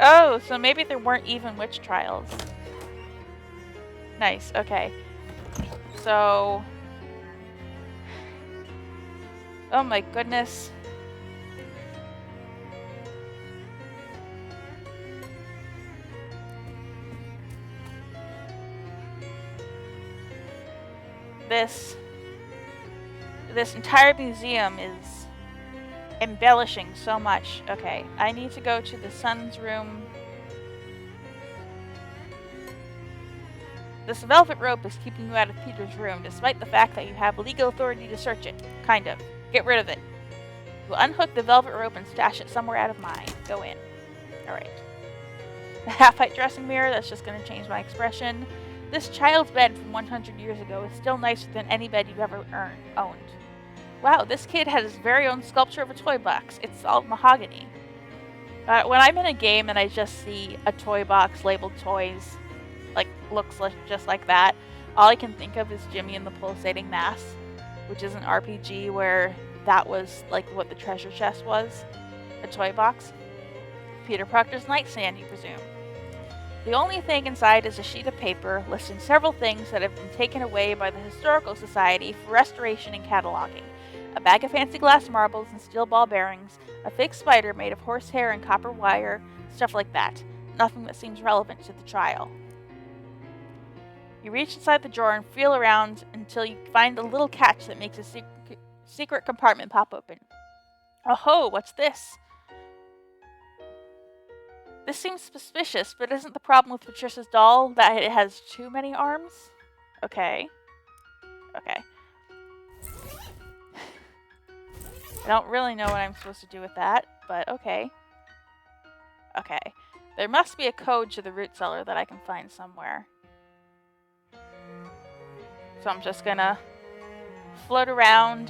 Oh, so maybe there weren't even witch trials. Nice, okay. So... Oh my goodness. This entire museum is embellishing so much. Okay, I need to go to the son's room. This velvet rope is keeping you out of Peter's room, despite the fact that you have legal authority to search it. Kind of. Get rid of it. You'll unhook the velvet rope and stash it somewhere out of mind. Go in. Alright. The half-height dressing mirror, that's just going to change my expression. This child's bed from 100 years ago is still nicer than any bed you've ever owned. Wow, this kid has his very own sculpture of a toy box. It's all mahogany. When I'm in a game and I just see a toy box labeled toys, looks just like that, all I can think of is Jimmy and the Pulsating Mass, which is an RPG where that was what the treasure chest was, a toy box. Peter Proctor's nightstand, you presume. The only thing inside is a sheet of paper listing several things that have been taken away by the Historical Society for restoration and cataloging. A bag of fancy glass marbles and steel ball bearings, a fake spider made of horsehair and copper wire, stuff like that. Nothing that seems relevant to the trial. You reach inside the drawer and feel around until you find a little catch that makes a secret compartment pop open. Oh-ho, what's this? This seems suspicious, but isn't the problem with Patricia's doll that it has too many arms? Okay. Okay. I don't really know what I'm supposed to do with that, but okay. Okay. There must be a code to the root cellar that I can find somewhere. So I'm just gonna float around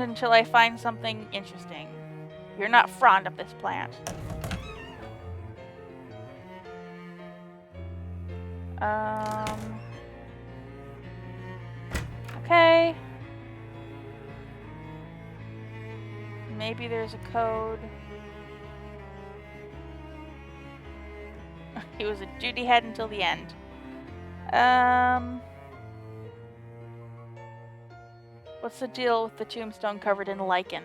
until I find something interesting. You're not fond of this plant. Okay. Maybe there's a code. He was a duty head until the end. What's the deal with the tombstone covered in lichen?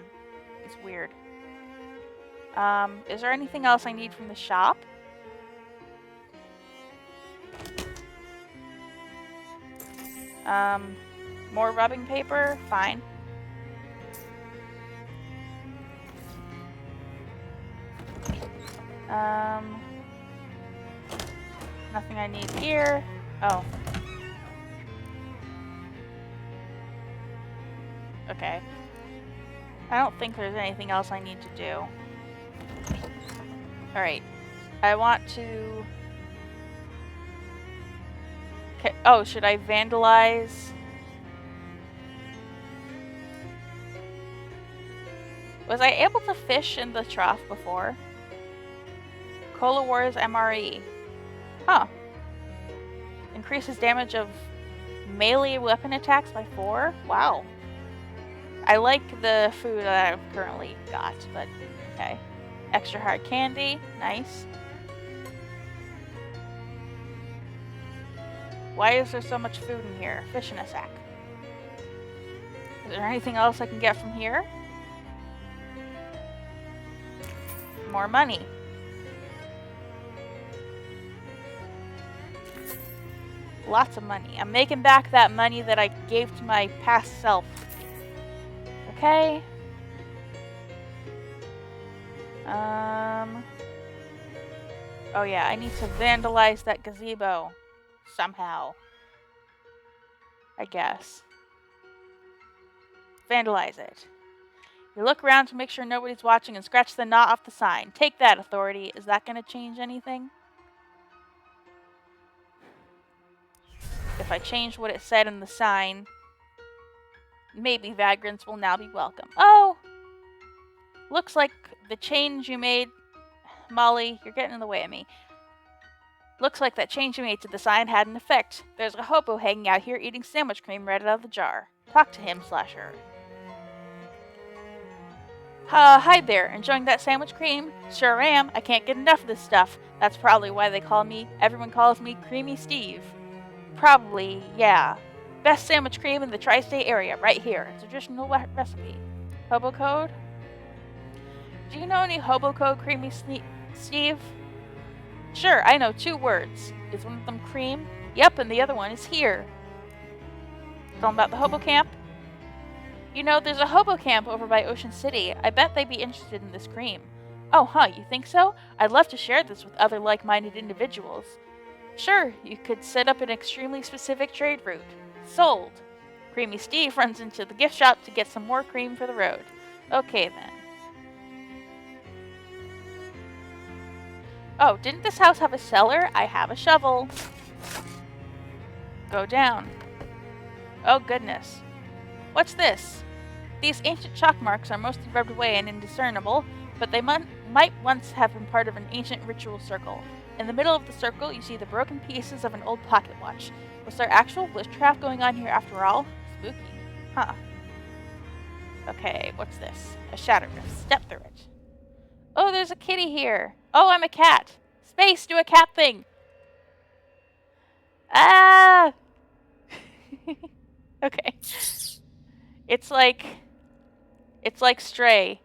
It's weird. Is there anything else I need from the shop? More rubbing paper? Fine. Nothing I need here. Oh. Okay. I don't think there's anything else I need to do. Alright. I want to... Okay. Oh, should I vandalize? Was I able to fish in the trough before? Cola Wars MRE. Huh. Increases damage of melee weapon attacks by 4? Wow. I like the food that I've currently got, but okay. Extra hard candy. Nice. Why is there so much food in here? Fish in a sack. Is there anything else I can get from here? More money. Lots of money. I'm making back that money that I gave to my past self. Okay. Oh yeah, I need to vandalize that gazebo. Somehow. I guess. Vandalize it. You look around to make sure nobody's watching and scratch the knot off the sign. Take that, authority. Is that going to change anything? If I change what it said in the sign, maybe vagrants will now be welcome. Oh! Looks like the change you made... Molly, you're getting in the way of me. Looks like that change you made to the sign had an effect. There's a hobo hanging out here eating sandwich cream right out of the jar. Talk to him / her. Hi there, enjoying that sandwich cream? Sure am, I can't get enough of this stuff. That's probably why everyone calls me Creamy Steve. Probably, yeah. Best sandwich cream in the tri-state area, right here. It's a traditional recipe. Hobo code? Do you know any hobo code, Creamy Steve? Sure, I know 2 words. Is one of them cream? Yep, and the other one is here. Tell them about the hobo camp? You know, there's a hobo camp over by Ocean City. I bet they'd be interested in this cream. Oh, huh, you think so? I'd love to share this with other like-minded individuals. Sure, you could set up an extremely specific trade route. Sold. Creamy Steve runs into the gift shop to get some more cream for the road. Okay, then. Oh, didn't this house have a cellar? I have a shovel. Go down. Oh, goodness. What's this? These ancient chalk marks are mostly rubbed away and indiscernible, but they might once have been part of an ancient ritual circle. In the middle of the circle, you see the broken pieces of an old pocket watch. Was there actual witchcraft going on here after all? Spooky. Huh. Okay, what's this? A shadow rift. Step through it. Oh, there's a kitty here. Oh, I'm a cat. Space, do a cat thing. Ah! Okay. It's like Stray,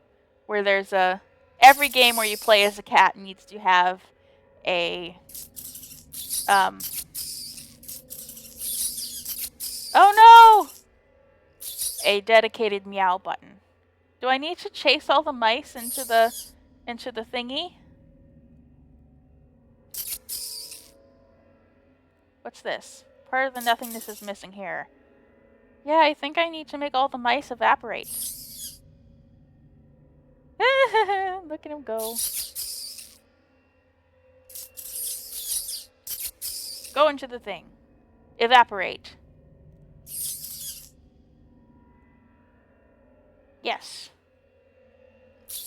where there's every game where you play as a cat needs to have a oh no! A dedicated meow button. Do I need to chase all the mice into the thingy? What's this? Part of the nothingness is missing here. Yeah, I think I need to make all the mice evaporate. Look at him go. Go into the thing. Evaporate. Yes.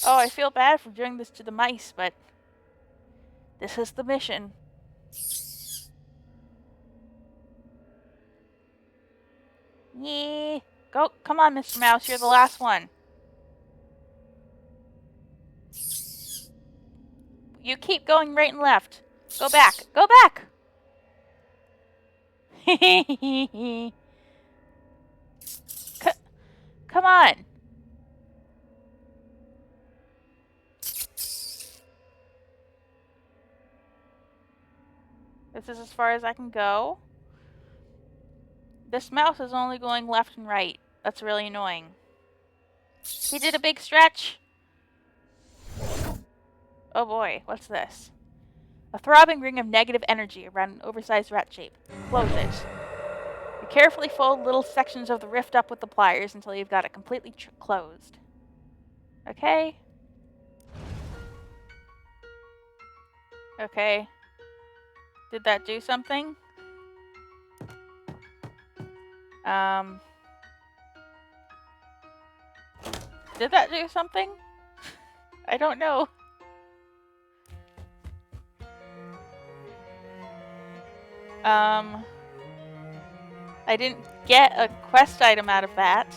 Oh, I feel bad for doing this to the mice, but this is the mission. Yeah. Go. Come on, Mr. Mouse. You're the last one. You keep going right and left. Go back. Go back! Come on. This is as far as I can go. This mouse is only going left and right. That's really annoying. He did a big stretch. Oh boy, what's this? A throbbing ring of negative energy around an oversized rat shape. Close it. You carefully fold little sections of the rift up with the pliers until you've got it completely closed. Okay. Okay. Did that do something? Did that do something? I don't know. I didn't get a quest item out of that.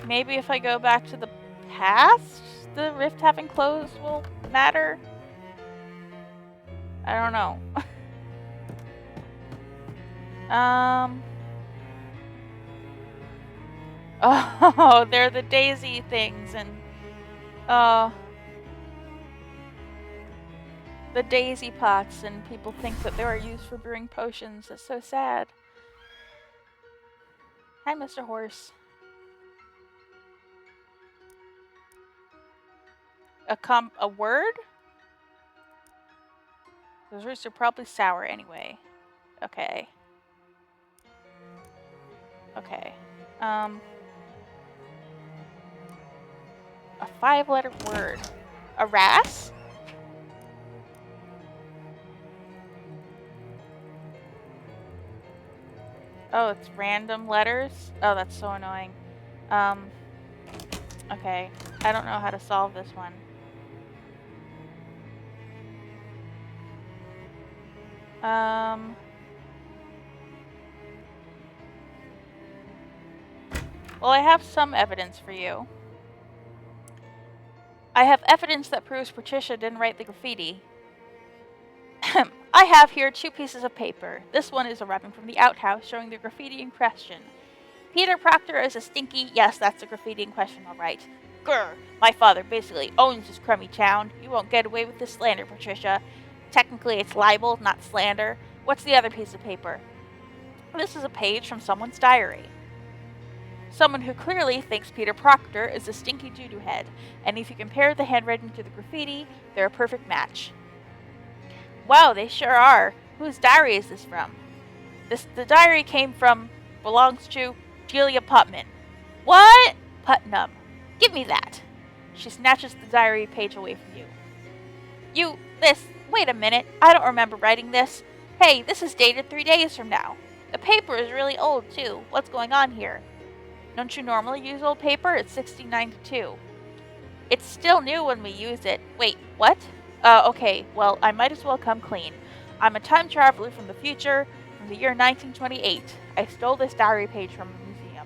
Maybe if I go back to the past, the rift having closed will matter? I don't know. Oh, they're the daisy things, and the daisy pots, and people think that they are used for brewing potions. That's so sad. Hi, Mr. Horse. A word? Those roots are probably sour anyway. Okay. Okay. A 5-letter word. A ras? Oh, it's random letters? Oh, that's so annoying. Okay. I don't know how to solve this one. Well, I have some evidence for you. I have evidence that proves Patricia didn't write the graffiti. I have here 2 pieces of paper. This one is a wrapping from the outhouse showing the graffiti in question. Peter Proctor is a stinky... Yes, that's the graffiti in question, all right. Grr! My father basically owns this crummy town. You won't get away with this slander, Patricia. Technically, it's libel, not slander. What's the other piece of paper? This is a page from someone's diary. Someone who clearly thinks Peter Proctor is a stinky doo-doo head, and if you compare the handwriting to the graffiti, they're a perfect match. Wow, they sure are. Whose diary is this from? The diary belongs to Delia Putnam. What? Putnam. Give me that. She snatches the diary page away from you. Wait a minute. I don't remember writing this. Hey, this is dated 3 days from now. The paper is really old, too. What's going on here? Don't you normally use old paper? It's 1692. It's still new when we use it. Wait, what? Okay, well, I might as well come clean. I'm a time traveler from the future, from the year 1928. I stole this diary page from a museum.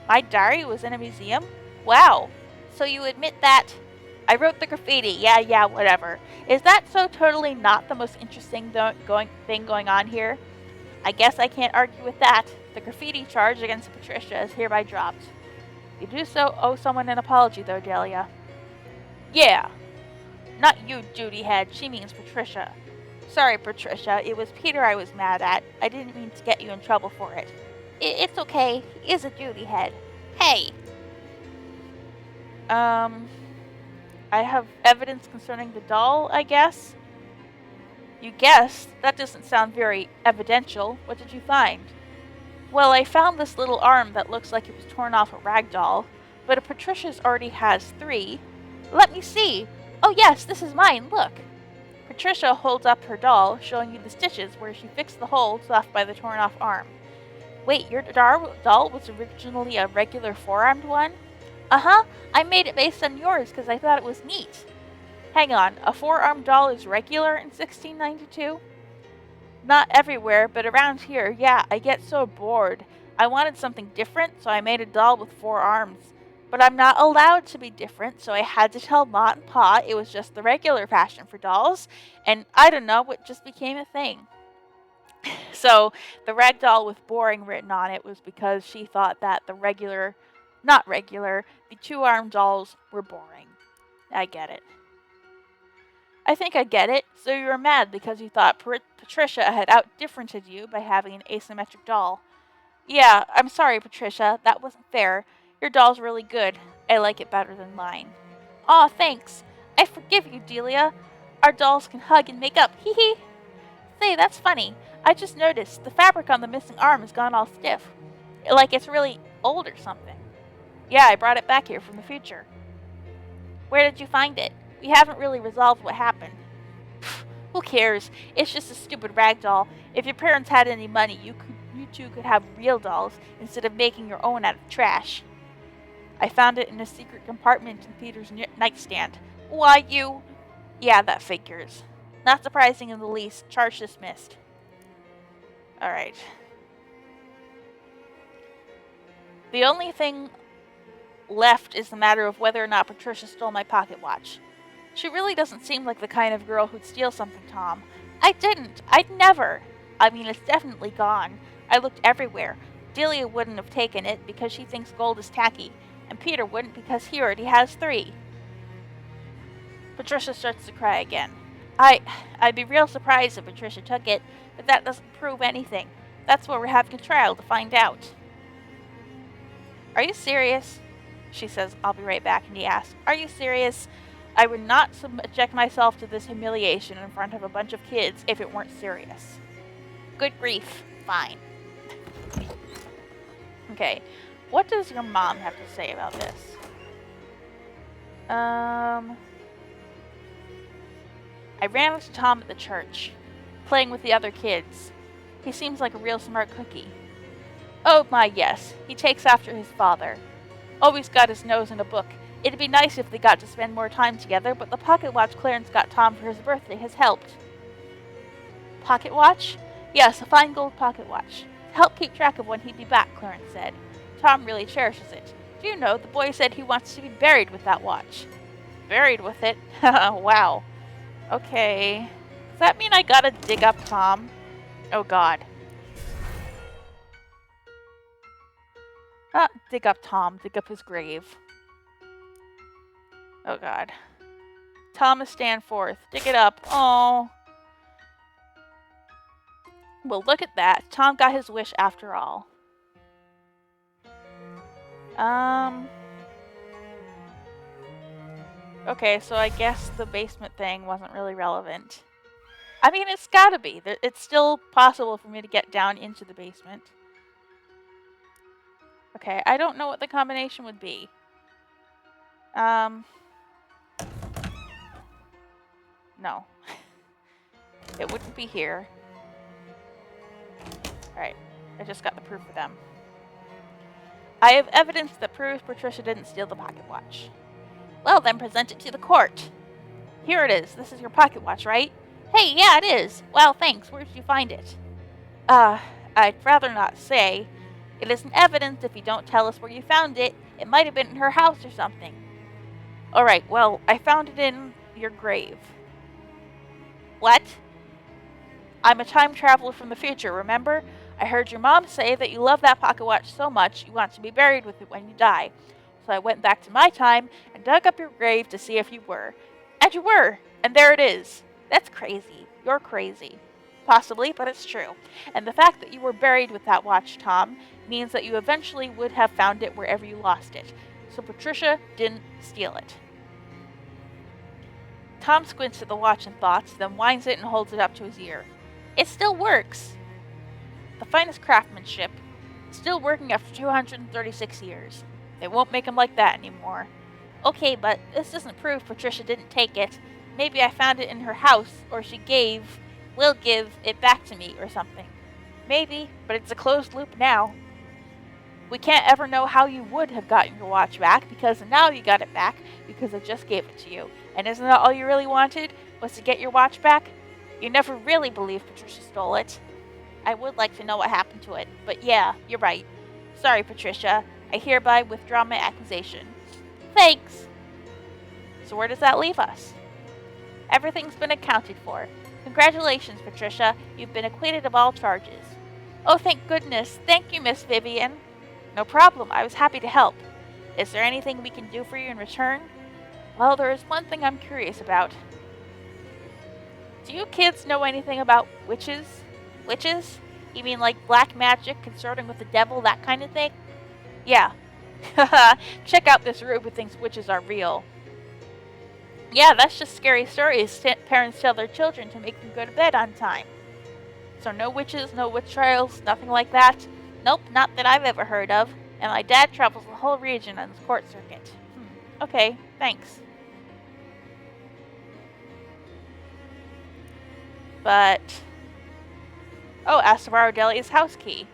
My diary was in a museum? Wow. So you admit that... I wrote the graffiti. Yeah, whatever. Is that so totally not the most interesting thing going on here? I guess I can't argue with that. The graffiti charge against Patricia is hereby dropped. You do so owe someone an apology, though, Delia. Yeah. Not you, Judy head. She means Patricia. Sorry, Patricia. It was Peter I was mad at. I didn't mean to get you in trouble for it. It's okay. He is a Judy head. Hey! I have evidence concerning the doll, I guess? You guessed? That doesn't sound very evidential. What did you find? Well, I found this little arm that looks like it was torn off a rag doll, but if Patricia's already has 3. Let me see! Oh yes, this is mine, look! Patricia holds up her doll, showing you the stitches where she fixed the holes left by the torn off arm. Wait, your doll was originally a regular 4-armed one? Uh-huh, I made it based on yours because I thought it was neat. Hang on, a 4-armed doll is regular in 1692? Not everywhere, but around here, yeah, I get so bored. I wanted something different, so I made a doll with 4 arms. But I'm not allowed to be different, so I had to tell Ma and Pa it was just the regular fashion for dolls, and I don't know, it just became a thing. So, the rag doll with boring written on it was because she thought that the 2-armed dolls were boring. I get it. I think I get it. So you were mad because you thought Patricia had out-differented you by having an asymmetric doll. Yeah, I'm sorry, Patricia. That wasn't fair. Your doll's really good. I like it better than mine. Aw, thanks. I forgive you, Delia. Our dolls can hug and make up. Hee hee. Say, that's funny. I just noticed the fabric on the missing arm has gone all stiff. Like it's really old or something. Yeah, I brought it back here from the future. Where did you find it? We haven't really resolved what happened. Who cares? It's just a stupid rag doll. If your parents had any money, you two could have real dolls instead of making your own out of trash. I found it in a secret compartment in Peter's nightstand. Why, you... Yeah, that figures. Not surprising in the least. Charge dismissed. Alright. The only thing left is the matter of whether or not Patricia stole my pocket watch. She really doesn't seem like the kind of girl who'd steal something, Tom. I didn't. I'd never. I mean, it's definitely gone. I looked everywhere. Delia wouldn't have taken it because she thinks gold is tacky, and Peter wouldn't because he already has 3. Patricia starts to cry again. I'd be real surprised if Patricia took it, but that doesn't prove anything. That's why we're having a trial to find out. Are you serious? She says, I'll be right back, and he asks, Are you serious? I would not subject myself to this humiliation in front of a bunch of kids if it weren't serious. Good grief. Fine. Okay. What does your mom have to say about this? I ran into Tom at the church, playing with the other kids. He seems like a real smart cookie. Oh my, yes. He takes after his father. Always got his nose in a book. It'd be nice if they got to spend more time together, but the pocket watch Clarence got Tom for his birthday has helped. Pocket watch? Yes, a fine gold pocket watch. To help keep track of when he'd be back, Clarence said. Tom really cherishes it. Do you know, the boy said he wants to be buried with that watch. buried with it. Wow. Okay. Does that mean I gotta dig up Tom? Oh god. Dig up Tom. Dig up his grave. Oh god. Thomas Stanforth. Dig it up. Oh. Well, look at that. Tom got his wish after all. Okay, so I guess the basement thing wasn't really relevant. I mean, it's gotta be. It's still possible for me to get down into the basement. Okay, I don't know what the combination would be. No. It wouldn't be here. Alright, I just got the proof for them. I have evidence that proves Patricia didn't steal the pocket watch. Well, then present it to the court. Here it is. This is your pocket watch, right? Hey, yeah, it is. Well, thanks. Where did you find it? I'd rather not say. It isn't evidence if you don't tell us where you found it. It might have been in her house or something. Alright, well, I found it in your grave. What? I'm a time traveler from the future, remember? I heard your mom say that you love that pocket watch so much you want to be buried with it when you die. So I went back to my time and dug up your grave to see if you were. And you were! And there it is. That's crazy. You're crazy. Possibly, but it's true. And the fact that you were buried with that watch, Tom, means that you eventually would have found it wherever you lost it. So Patricia didn't steal it. Tom squints at the watch in thoughts, then winds it and holds it up to his ear. It still works! The finest craftsmanship. Still working after 236 years. They won't make them like that anymore. Okay, but this doesn't prove Patricia didn't take it. Maybe I found it in her house, or she will give it back to me or something. Maybe, but it's a closed loop now. We can't ever know how you would have gotten your watch back, because now you got it back because I just gave it to you. And isn't that all you really wanted, was to get your watch back? You never really believed Patricia stole it. I would like to know what happened to it, but yeah, you're right. Sorry, Patricia. I hereby withdraw my accusation. Thanks! So where does that leave us? Everything's been accounted for. Congratulations, Patricia. You've been acquitted of all charges. Oh, thank goodness. Thank you, Miss Vivian. No problem. I was happy to help. Is there anything we can do for you in return? Well, there is one thing I'm curious about. Do you kids know anything about witches? Witches? You mean like black magic, consorting with the devil, that kind of thing? Yeah. Check out this Rube who thinks witches are real. Yeah, that's just scary stories parents tell their children to make them go to bed on time. So no witches, no witch trials, nothing like that? Nope, not that I've ever heard of. And my dad travels the whole region on his court circuit. Okay, thanks. But... Oh, ask to borrow Delia's house key.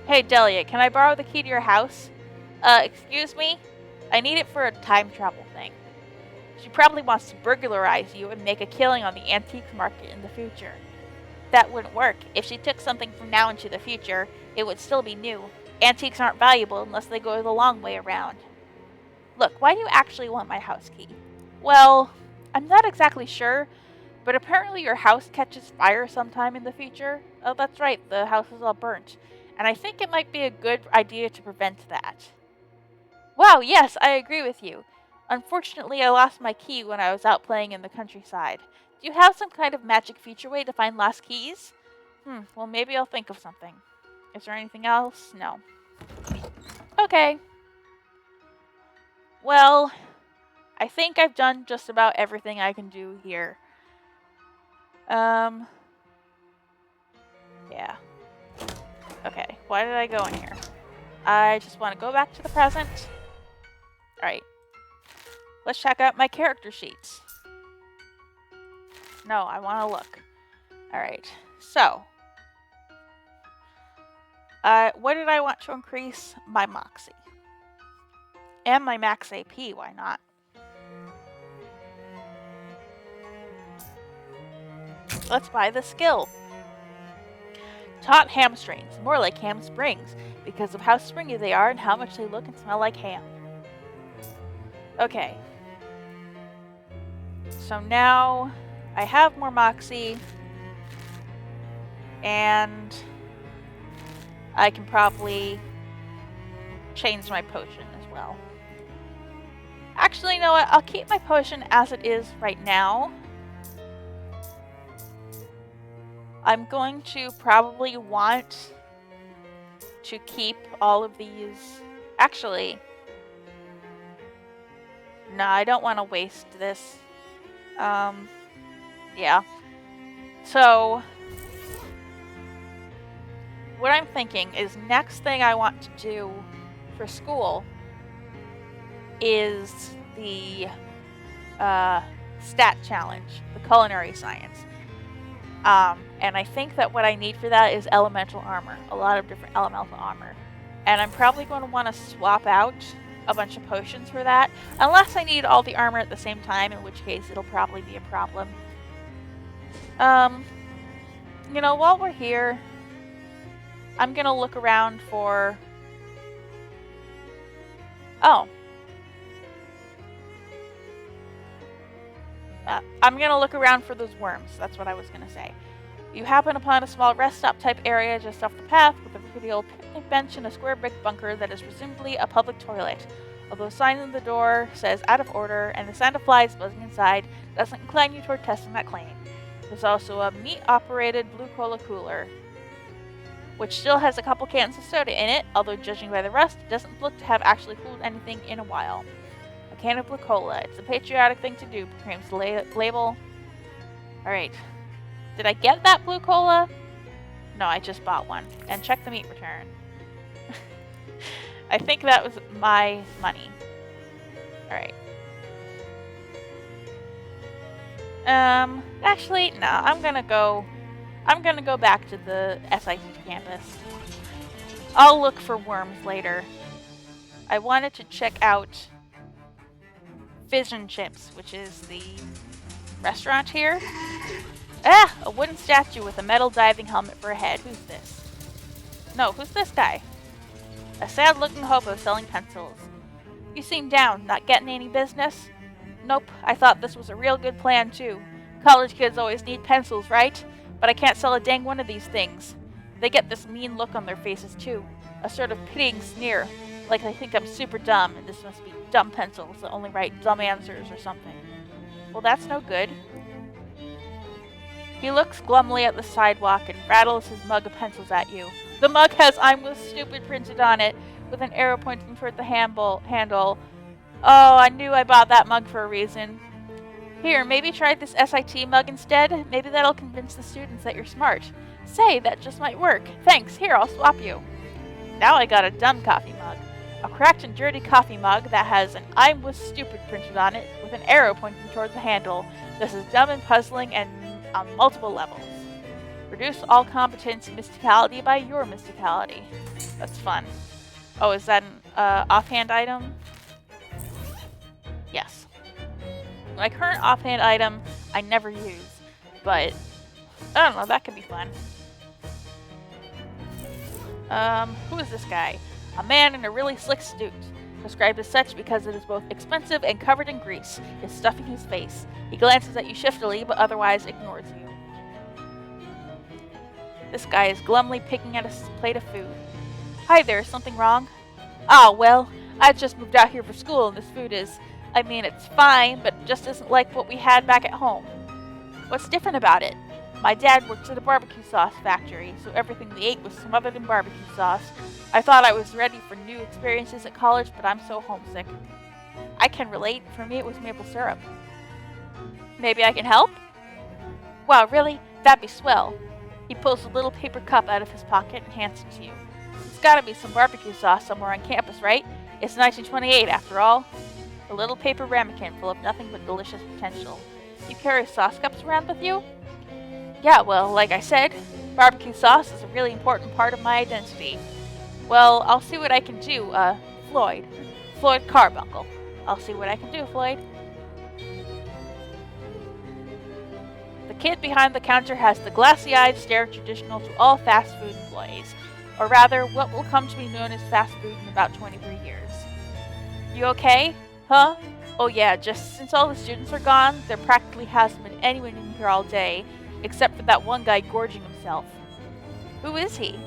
Hey, Delia, can I borrow the key to your house? Excuse me? I need it for a time travel thing. She probably wants to burglarize you and make a killing on the antiques market in the future. That wouldn't work. If she took something from now into the future, it would still be new. Antiques aren't valuable unless they go the long way around. Look, why do you actually want my house key? Well, I'm not exactly sure, but apparently your house catches fire sometime in the future. Oh, that's right, the house is all burnt. And I think it might be a good idea to prevent that. Wow, yes, I agree with you. Unfortunately, I lost my key when I was out playing in the countryside. Do you have some kind of magic feature way to find lost keys? Well, maybe I'll think of something. Is there anything else? No. Okay. Well, I think I've done just about everything I can do here. Yeah. Okay, why did I go in here? I just want to go back to the present. Alright. Let's check out my character sheets. No, I want to look. Alright, so. What did I want to increase? My Moxie. And my Max AP, why not? Let's buy the skill. Taut hamstrings, more like ham springs, because of how springy they are and how much they look and smell like ham. Okay. So now I have more Moxie. And I can probably change my potion as well. Actually, you know what? I'll keep my potion as it is right now. I'm going to probably want to keep all of these. Actually, no, I don't want to waste this. Yeah. So, what I'm thinking is next thing I want to do for school is the stat challenge, the culinary science. And I think that what I need for that is elemental armor, a lot of different elemental armor. And I'm probably going to want to swap out a bunch of potions for that, unless I need all the armor at the same time, in which case it'll probably be a problem. You know, while we're here, I'm going to look around for... Oh. I'm going to look around for those worms. That's what I was going to say. You happen upon a small rest stop type area just off the path with a rickety old picnic bench and a square brick bunker that is presumably a public toilet. Although a sign on the door says out of order and the sound of flies buzzing inside doesn't incline you toward testing that claim. There's also a meat-operated blue cola cooler, which still has a couple cans of soda in it, although judging by the rust, it doesn't look to have actually cooled anything in a while. A can of blue cola. It's a patriotic thing to do, proclaims the label. Alright. Did I get that blue cola? No, I just bought one. And check the meat return. I think that was my money. Alright. Actually, no, I'm gonna go back to the SIT campus. I'll look for worms later. I wanted to check out Fish and Chips, which is the restaurant here. Ah! A wooden statue with a metal diving helmet for a head. Who's this? No, who's this guy? A sad-looking hobo selling pencils. You seem down, not getting any business? Nope, I thought this was a real good plan, too. College kids always need pencils, right? But I can't sell a dang one of these things. They get this mean look on their faces, too. A sort of pitying sneer, like they think I'm super dumb, and this must be dumb pencils that only write dumb answers or something. Well, that's no good. He looks glumly at the sidewalk and rattles his mug of pencils at you. The mug has "I'm with stupid" printed on it, with an arrow pointing toward the handle. Oh, I knew I bought that mug for a reason. Here, maybe try this SIT mug instead. Maybe that'll convince the students that you're smart. Say, that just might work. Thanks, here, I'll swap you. Now I got a dumb coffee mug. A cracked and dirty coffee mug that has an "I'm with stupid" printed on it, with an arrow pointing toward the handle. This is dumb and puzzling and on multiple levels. Reduce all competence mysticality by your mysticality. That's fun. Oh, is that an offhand item? Yes. My current offhand item I never use, but I don't know, that could be fun. Who is this guy? A man in a really slick suit. Described as such because it is both expensive and covered in grease, is stuffing his face. He glances at you shiftily, but otherwise ignores you. This guy is glumly picking at a plate of food. Hi there, is something wrong? Ah, well, I just moved out here for school and this food is, I mean, it's fine, but just isn't like what we had back at home. What's different about it? My dad works at a barbecue sauce factory, so everything we ate was smothered in barbecue sauce. I thought I was ready for new experiences at college, but I'm so homesick. I can relate. For me, it was maple syrup. Maybe I can help? Wow, really? That'd be swell. He pulls a little paper cup out of his pocket and hands it to you. There's gotta be some barbecue sauce somewhere on campus, right? It's 1928, after all. A little paper ramekin full of nothing but delicious potential. You carry sauce cups around with you? Yeah, well, like I said, barbecue sauce is a really important part of my identity. Well, I'll see what I can do, Floyd. Floyd Carbuncle. I'll see what I can do, Floyd. The kid behind the counter has the glassy-eyed stare traditional to all fast food employees, or rather, what will come to be known as fast food in about 23 years. You okay? Huh? Oh yeah, just since all the students are gone, there practically hasn't been anyone in here all day, except for that one guy gorging himself. Who is he?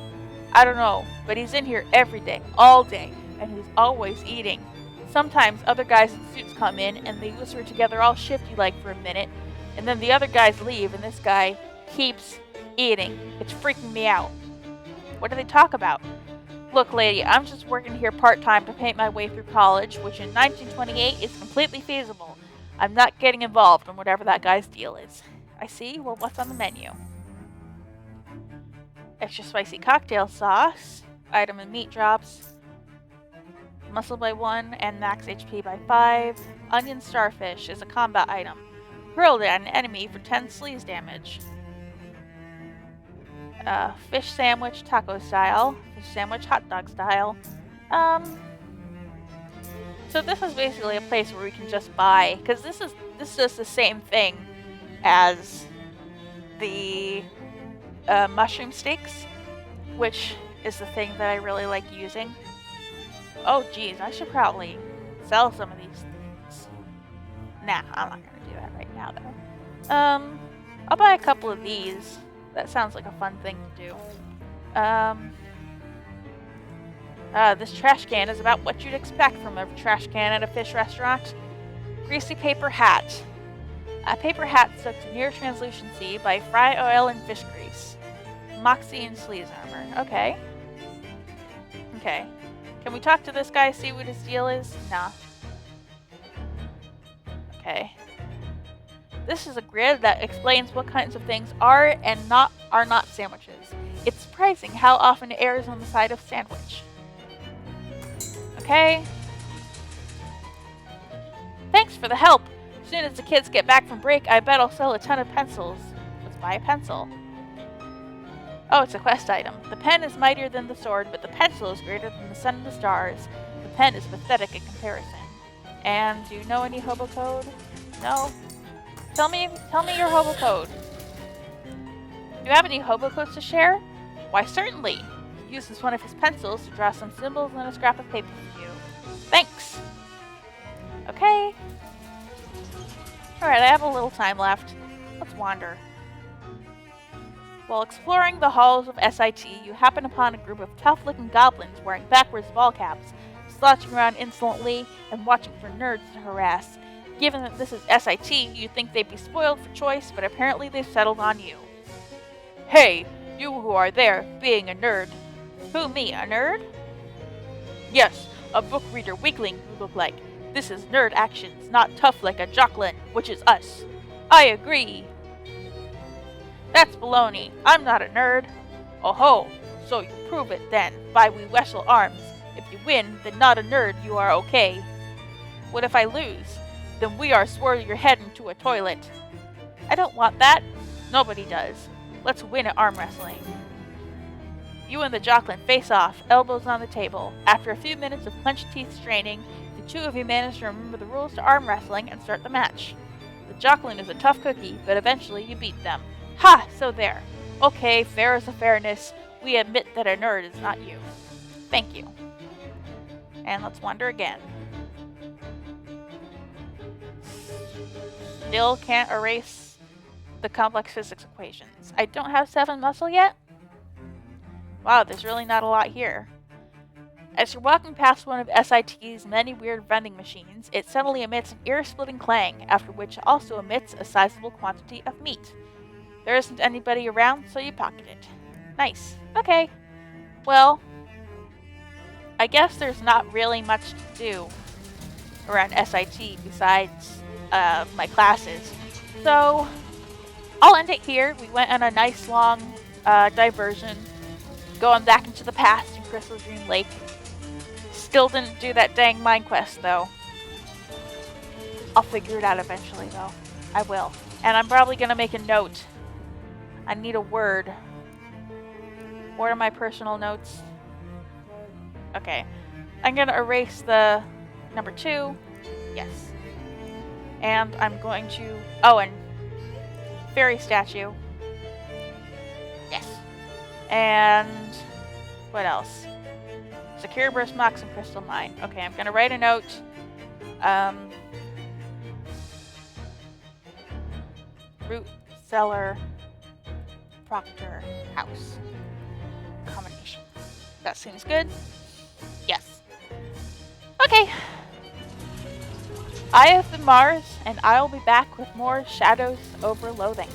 I don't know, but he's in here every day, all day, and he's always eating. Sometimes other guys in suits come in, and they whisper together all shifty-like for a minute, and then the other guys leave, and this guy keeps eating. It's freaking me out. What do they talk about? Look, lady, I'm just working here part-time to paint my way through college, which in 1928 is completely feasible. I'm not getting involved in whatever that guy's deal is. I see. Well, what's on the menu? Extra spicy cocktail sauce. Item and meat drops. Muscle by 1 and max HP by 5. Onion starfish is a combat item. Hurled at an enemy for 10 sleaze damage. Fish sandwich taco style. Fish sandwich hot dog style. So this is basically a place where we can just buy, because this is the same thing as the mushroom steaks, which is the thing that I really like using. Oh geez, I should probably sell some of these things. Nah, I'm not gonna do that right now though. I'll buy a couple of these. That sounds like a fun thing to do. This trash can is about what you'd expect from a trash can at a fish restaurant. Greasy paper hat. A paper hat soaked to near translucency by fry oil and fish grease. Moxie and sleaze armor. Okay. Okay. Can we talk to this guy, see what his deal is? Nah. Okay. This is a grid that explains what kinds of things are not sandwiches. It's surprising how often it errs on the side of sandwich. Okay. Thanks for the help. As soon as the kids get back from break, I bet I'll sell a ton of pencils. Let's buy a pencil. Oh, it's a quest item. The pen is mightier than the sword, but the pencil is greater than the sun and the stars. The pen is pathetic in comparison. And do you know any hobo code? No? Tell me your hobo code. Do you have any hobo codes to share? Why, certainly. He uses one of his pencils to draw some symbols on a scrap of paper for you. Thanks. Okay. Alright, I have a little time left. Let's wander. While exploring the halls of SIT, you happen upon a group of tough-looking goblins wearing backwards ball caps, slouching around insolently and watching for nerds to harass. Given that this is SIT, you'd think they'd be spoiled for choice, but apparently they've settled on you. Hey, you who are there, being a nerd. Who, me, a nerd? Yes, a book reader weakling you look like. This is nerd actions, not tough like a Jocelyn, which is us. I agree. That's baloney. I'm not a nerd. Oh ho, so you prove it then, by we wrestle arms. If you win, then not a nerd, you are okay. What if I lose? Then we are swirl your head into a toilet. I don't want that. Nobody does. Let's win at arm wrestling. You and the Jocelyn face off, elbows on the table. After a few minutes of clenched teeth straining, the two of you manage to remember the rules to arm wrestling and start the match. The Jocelyn is a tough cookie, but eventually you beat them. Ha! So there. Okay, fair is a fairness. We admit that a nerd is not you. Thank you. And let's wander again. Still can't erase the complex physics equations. I don't have 7 muscle yet? Wow, there's really not a lot here. As you're walking past one of SIT's many weird vending machines, it suddenly emits an ear-splitting clang, after which it also emits a sizable quantity of meat. There isn't anybody around, so you pocket it. Nice. Okay. Well, I guess there's not really much to do around SIT besides my classes. So, I'll end it here. We went on a nice long diversion, going back into the past in Crystal Dream Lake. Still didn't do that dang mine quest, though. I'll figure it out eventually, though. I will. And I'm probably going to make a note. I need a word. What are my personal notes? Okay. I'm going to erase the number 2. Yes. And I'm going to... Oh, and fairy statue. Yes. And what else? Secure burst mocks and crystal mine. Okay, I'm going to write a note. Root, cellar, proctor, house. Combination. That seems good. Yes. Okay. I have been Mars, and I'll be back with more Shadows over Loathing.